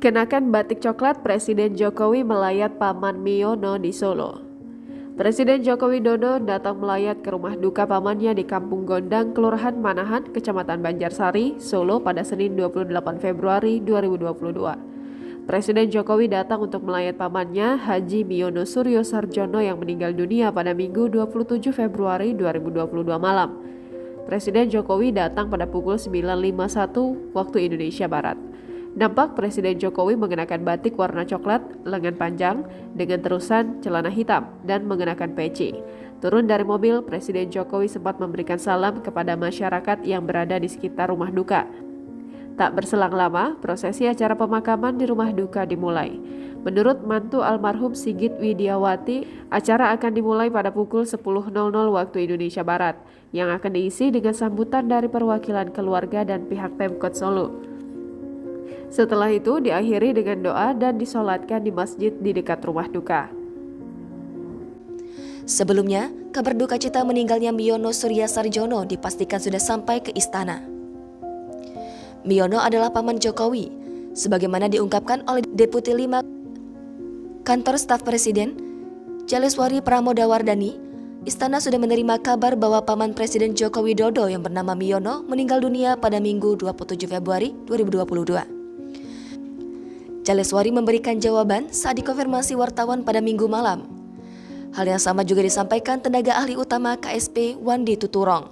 Kenakan batik coklat, Presiden Jokowi melayat Paman Miono di Solo. Presiden Joko Widodo datang melayat ke rumah duka pamannya di Kampung Gondang, Kelurahan Manahan, Kecamatan Banjarsari, Solo pada Senin 28 Februari 2022. Presiden Jokowi datang untuk melayat pamannya, Haji Miono Suryo Sarjono yang meninggal dunia pada Minggu 27 Februari 2022 malam. Presiden Jokowi datang pada pukul 9.51 waktu Indonesia Barat. Nampak Presiden Jokowi mengenakan batik warna coklat, lengan panjang, dengan terusan celana hitam, dan mengenakan peci. Turun dari mobil, Presiden Jokowi sempat memberikan salam kepada masyarakat yang berada di sekitar rumah duka. Tak berselang lama, prosesi acara pemakaman di rumah duka dimulai. Menurut mantu almarhum Sigit Widiawati, acara akan dimulai pada pukul 10.00 waktu Indonesia Barat, yang akan diisi dengan sambutan dari perwakilan keluarga dan pihak Pemkot Solo. Setelah itu diakhiri dengan doa dan disolatkan di masjid di dekat rumah duka. Sebelumnya, kabar duka cita meninggalnya Miono Suryo Sarjono dipastikan sudah sampai ke istana. Miono adalah paman Jokowi, sebagaimana diungkapkan oleh Deputi 5 Kantor Staf Presiden, Jaleswari Pramodawardhani. Istana sudah menerima kabar bahwa paman Presiden Joko Widodo yang bernama Miono meninggal dunia pada Minggu 27 Februari 2022. Jaleswari memberikan jawaban saat dikonfirmasi wartawan pada Minggu malam. Hal yang sama juga disampaikan tenaga ahli utama KSP Wandi Tuturong.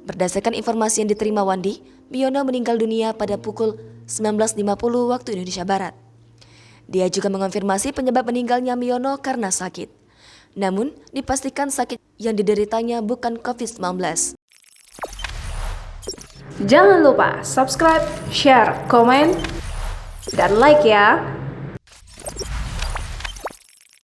Berdasarkan informasi yang diterima Wandi, Miono meninggal dunia pada pukul 19.50 waktu Indonesia Barat. Dia juga mengonfirmasi penyebab meninggalnya Miono karena sakit. Namun, dipastikan sakit yang dideritanya bukan COVID-19. Jangan lupa subscribe, share, komen, dan like ya.